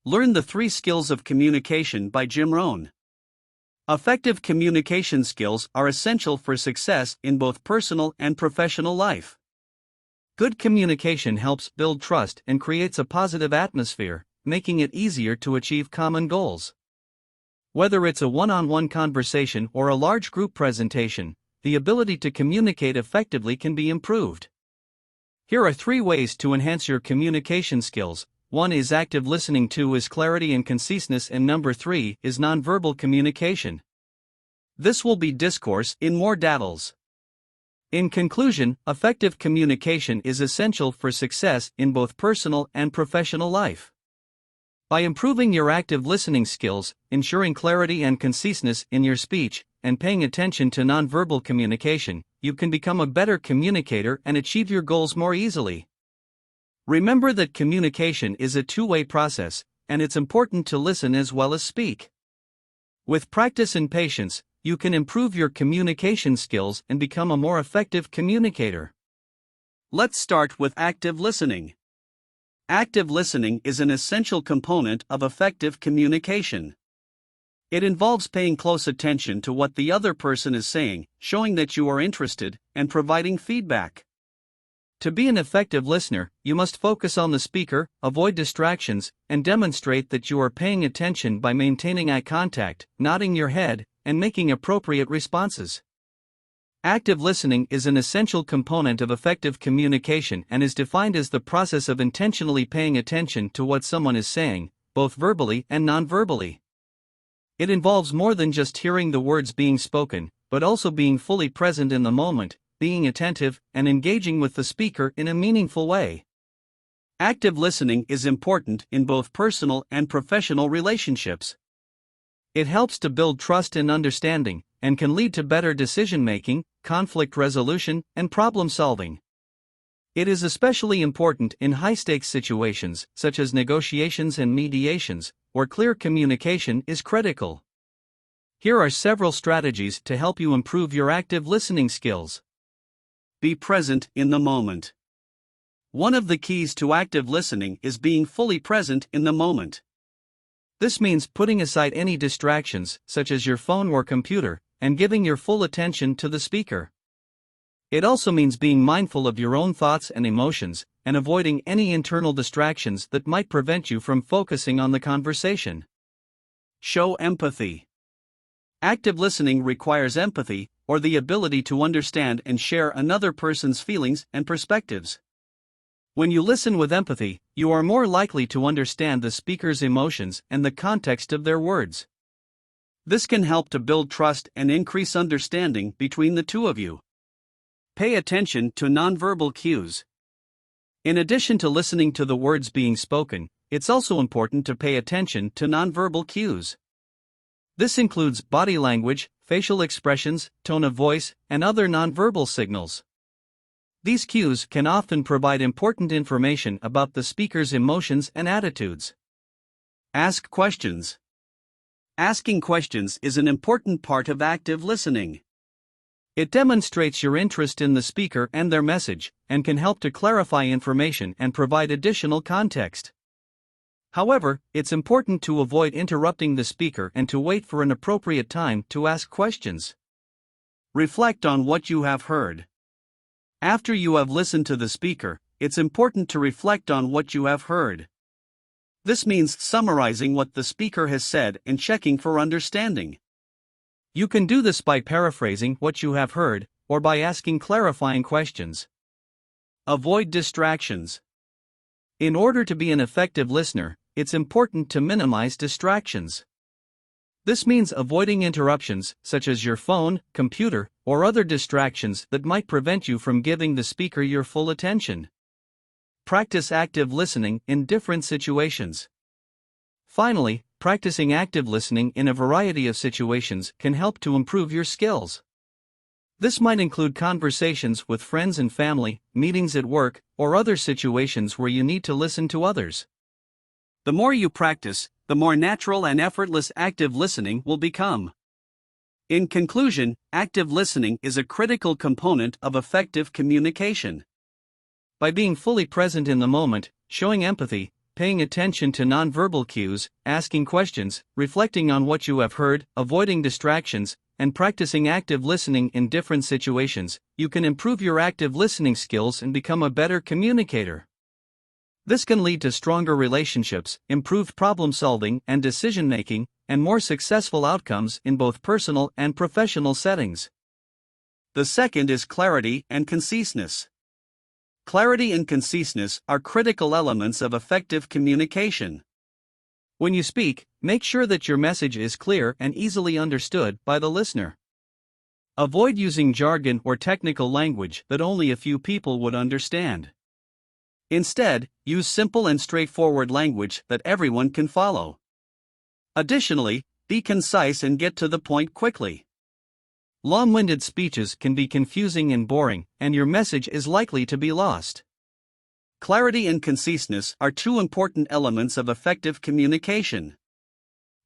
Learn the 3 skills of communication by Rohn. Effective communication skills are essential for success in both personal and professional life. Good communication helps build trust and creates a positive atmosphere, making it easier to achieve common goals. Whether it's a one-on-one conversation or a large group presentation, the ability to communicate effectively can be improved. Here are 3 ways to enhance your communication skills. 1 is active listening, 2 is clarity and conciseness, and number 3 is nonverbal communication. This will be discourse in more details. In conclusion, effective communication is essential for success in both personal and professional life. By improving your active listening skills, ensuring clarity and conciseness in your speech, and paying attention to nonverbal communication, you can become a better communicator and achieve your goals more easily. Remember that communication is a two-way process, and it's important to listen as well as speak. With practice and patience, you can improve your communication skills and become a more effective communicator. Let's start with active listening. Active listening is an essential component of effective communication. It involves paying close attention to what the other person is saying, showing that you are interested, and providing feedback. To be an effective listener, you must focus on the speaker, avoid distractions, and demonstrate that you are paying attention by maintaining eye contact, nodding your head, and making appropriate responses. Active listening is an essential component of effective communication and is defined as the process of intentionally paying attention to what someone is saying, both verbally and non-verbally. It involves more than just hearing the words being spoken, but also being fully present in the moment, being attentive, and engaging with the speaker in a meaningful way. Active listening is important in both personal and professional relationships. It helps to build trust and understanding, and can lead to better decision-making, conflict resolution, and problem-solving. It is especially important in high-stakes situations, such as negotiations and mediations, where clear communication is critical. Here are several strategies to help you improve your active listening skills. Be present in the moment. One of the keys to active listening is being fully present in the moment. This means putting aside any distractions, such as your phone or computer, and giving your full attention to the speaker. It also means being mindful of your own thoughts and emotions, and avoiding any internal distractions that might prevent you from focusing on the conversation. Show empathy. Active listening requires empathy, or the ability to understand and share another person's feelings and perspectives. When you listen with empathy, you are more likely to understand the speaker's emotions and the context of their words. This can help to build trust and increase understanding between the two of you. Pay attention to nonverbal cues. In addition to listening to the words being spoken, it's also important to pay attention to nonverbal cues. This includes body language, facial expressions, tone of voice, and other nonverbal signals. These cues can often provide important information about the speaker's emotions and attitudes. Ask questions. Asking questions is an important part of active listening. It demonstrates your interest in the speaker and their message, and can help to clarify information and provide additional context. However, it's important to avoid interrupting the speaker and to wait for an appropriate time to ask questions. Reflect on what you have heard. After you have listened to the speaker, it's important to reflect on what you have heard. This means summarizing what the speaker has said and checking for understanding. You can do this by paraphrasing what you have heard, or by asking clarifying questions. Avoid distractions. In order to be an effective listener, it's important to minimize distractions. This means avoiding interruptions, such as your phone, computer, or other distractions that might prevent you from giving the speaker your full attention. Practice active listening in different situations. Finally, practicing active listening in a variety of situations can help to improve your skills. This might include conversations with friends and family, meetings at work, or other situations where you need to listen to others. The more you practice, the more natural and effortless active listening will become. In conclusion, active listening is a critical component of effective communication. By being fully present in the moment, showing empathy, paying attention to nonverbal cues, asking questions, reflecting on what you have heard, avoiding distractions, and practicing active listening in different situations, you can improve your active listening skills and become a better communicator. This can lead to stronger relationships, improved problem solving and decision making, and more successful outcomes in both personal and professional settings. The second is clarity and conciseness. Clarity and conciseness are critical elements of effective communication. When you speak, make sure that your message is clear and easily understood by the listener. Avoid using jargon or technical language that only a few people would understand. Instead, use simple and straightforward language that everyone can follow. Additionally, be concise and get to the point quickly. Long-winded speeches can be confusing and boring, and your message is likely to be lost. Clarity and conciseness are two important elements of effective communication.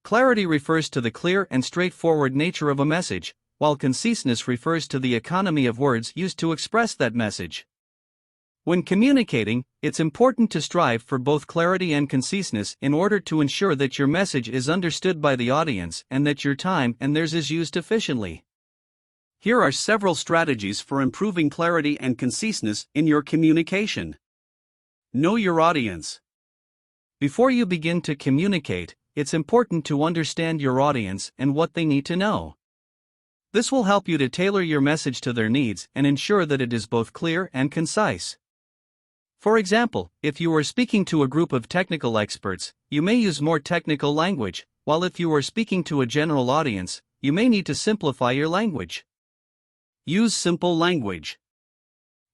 Clarity refers to the clear and straightforward nature of a message, while conciseness refers to the economy of words used to express that message. When communicating, it's important to strive for both clarity and conciseness in order to ensure that your message is understood by the audience and that your time and theirs is used efficiently. Here are several strategies for improving clarity and conciseness in your communication. Know your audience. Before you begin to communicate, it's important to understand your audience and what they need to know. This will help you to tailor your message to their needs and ensure that it is both clear and concise. For example, if you are speaking to a group of technical experts, you may use more technical language, while if you are speaking to a general audience, you may need to simplify your language. Use simple language.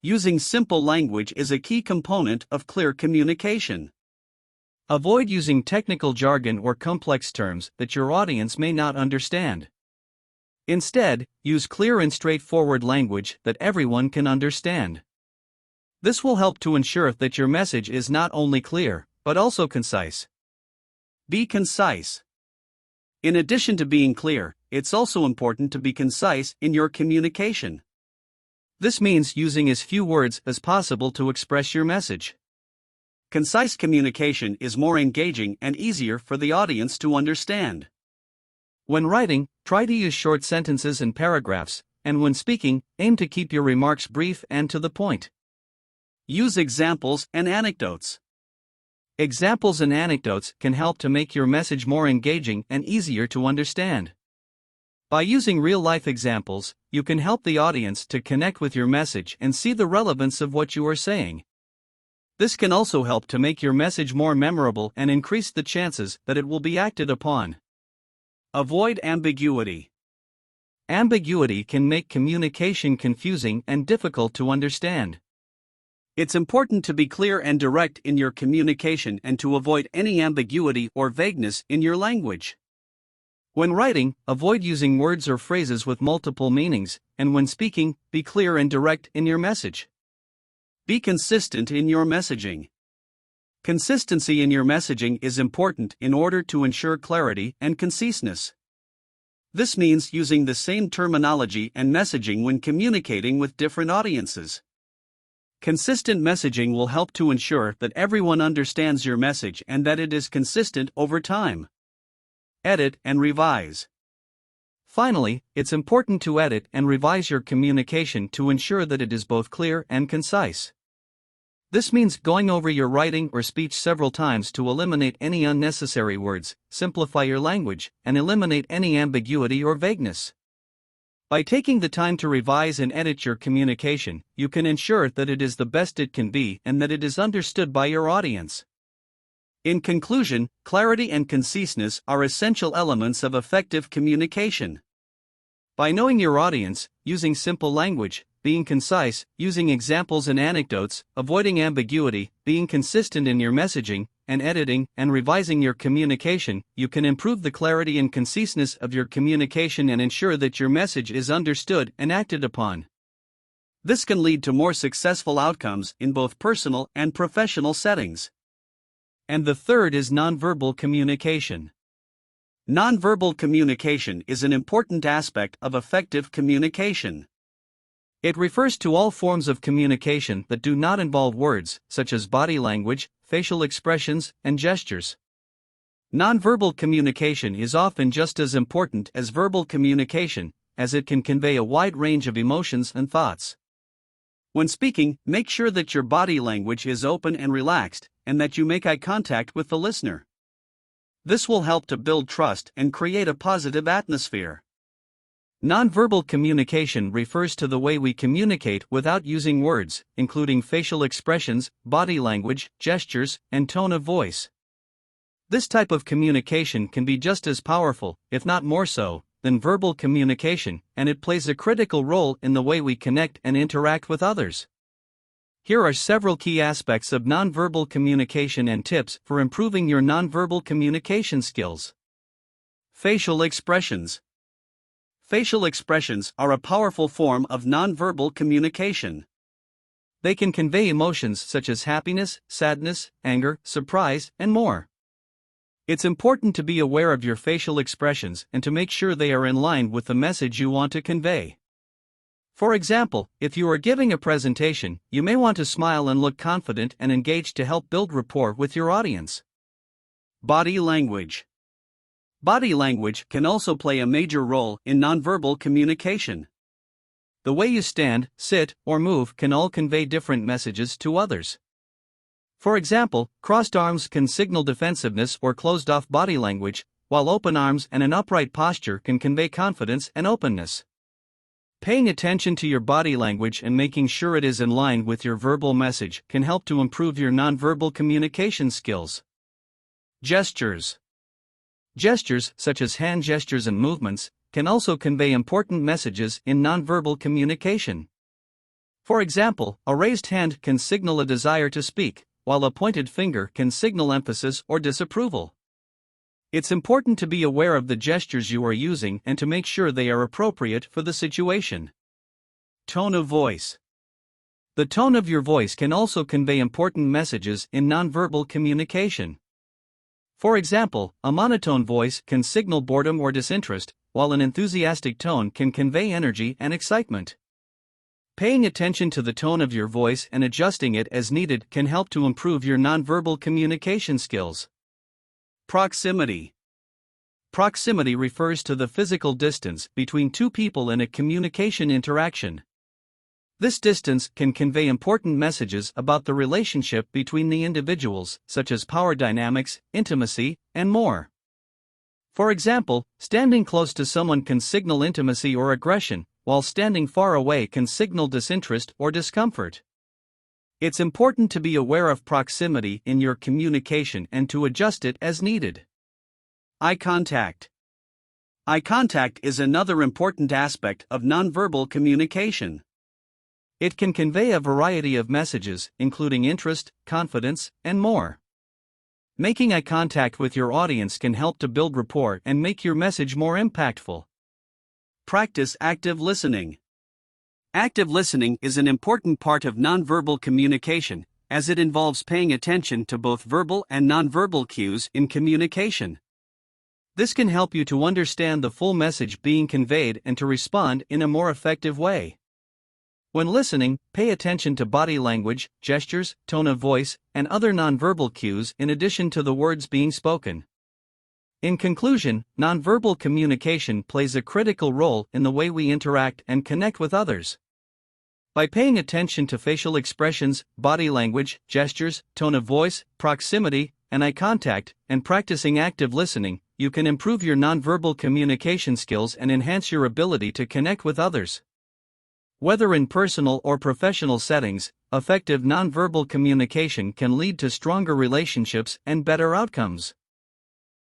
Using simple language is a key component of clear communication. Avoid using technical jargon or complex terms that your audience may not understand. Instead, use clear and straightforward language that everyone can understand. This will help to ensure that your message is not only clear, but also concise. Be concise. In addition to being clear, it's also important to be concise in your communication. This means using as few words as possible to express your message. Concise communication is more engaging and easier for the audience to understand. When writing, try to use short sentences and paragraphs, and when speaking, aim to keep your remarks brief and to the point. Use examples and anecdotes. Examples and anecdotes can help to make your message more engaging and easier to understand. By using real-life examples, you can help the audience to connect with your message and see the relevance of what you are saying. This can also help to make your message more memorable and increase the chances that it will be acted upon. Avoid ambiguity. Ambiguity can make communication confusing and difficult to understand. It's important to be clear and direct in your communication and to avoid any ambiguity or vagueness in your language. When writing, avoid using words or phrases with multiple meanings, and when speaking, be clear and direct in your message. Be consistent in your messaging. Consistency in your messaging is important in order to ensure clarity and conciseness. This means using the same terminology and messaging when communicating with different audiences. Consistent messaging will help to ensure that everyone understands your message and that it is consistent over time. Edit and revise. Finally, it's important to edit and revise your communication to ensure that it is both clear and concise. This means going over your writing or speech several times to eliminate any unnecessary words, simplify your language, and eliminate any ambiguity or vagueness. By taking the time to revise and edit your communication, you can ensure that it is the best it can be and that it is understood by your audience. In conclusion, clarity and conciseness are essential elements of effective communication. By knowing your audience, using simple language, being concise, using examples and anecdotes, avoiding ambiguity, being consistent in your messaging, and editing and revising your communication, you can improve the clarity and conciseness of your communication and ensure that your message is understood and acted upon. This can lead to more successful outcomes in both personal and professional settings. And the third is nonverbal communication. Nonverbal communication is an important aspect of effective communication. It refers to all forms of communication that do not involve words, such as body language, facial expressions, and gestures. Nonverbal communication is often just as important as verbal communication, as it can convey a wide range of emotions and thoughts. When speaking, make sure that your body language is open and relaxed, and that you make eye contact with the listener. This will help to build trust and create a positive atmosphere. Nonverbal communication refers to the way we communicate without using words, including facial expressions, body language, gestures, and tone of voice. This type of communication can be just as powerful, if not more so, than verbal communication, and it plays a critical role in the way we connect and interact with others. Here are several key aspects of nonverbal communication and tips for improving your nonverbal communication skills. Facial expressions. Facial expressions are a powerful form of nonverbal communication. They can convey emotions such as happiness, sadness, anger, surprise, and more. It's important to be aware of your facial expressions and to make sure they are in line with the message you want to convey. For example, if you are giving a presentation, you may want to smile and look confident and engaged to help build rapport with your audience. Body language. Body language can also play a major role in nonverbal communication. The way you stand, sit, or move can all convey different messages to others. For example, crossed arms can signal defensiveness or closed-off body language, while open arms and an upright posture can convey confidence and openness. Paying attention to your body language and making sure it is in line with your verbal message can help to improve your nonverbal communication skills. Gestures. Gestures, such as hand gestures and movements, can also convey important messages in nonverbal communication. For example, a raised hand can signal a desire to speak, while a pointed finger can signal emphasis or disapproval. It's important to be aware of the gestures you are using and to make sure they are appropriate for the situation. Tone of voice. The tone of your voice can also convey important messages in nonverbal communication. For example, a monotone voice can signal boredom or disinterest, while an enthusiastic tone can convey energy and excitement. Paying attention to the tone of your voice and adjusting it as needed can help to improve your nonverbal communication skills. Proximity. Proximity refers to the physical distance between two people in a communication interaction. This distance can convey important messages about the relationship between the individuals, such as power dynamics, intimacy, and more. For example, standing close to someone can signal intimacy or aggression, while standing far away can signal disinterest or discomfort. It's important to be aware of proximity in your communication and to adjust it as needed. Eye contact. Eye contact is another important aspect of nonverbal communication. It can convey a variety of messages, including interest, confidence, and more. Making eye contact with your audience can help to build rapport and make your message more impactful. Practice active listening. Active listening is an important part of nonverbal communication, as it involves paying attention to both verbal and nonverbal cues in communication. This can help you to understand the full message being conveyed and to respond in a more effective way. When listening, pay attention to body language, gestures, tone of voice, and other nonverbal cues in addition to the words being spoken. In conclusion, nonverbal communication plays a critical role in the way we interact and connect with others. By paying attention to facial expressions, body language, gestures, tone of voice, proximity, and eye contact, and practicing active listening, you can improve your nonverbal communication skills and enhance your ability to connect with others. Whether in personal or professional settings, effective nonverbal communication can lead to stronger relationships and better outcomes.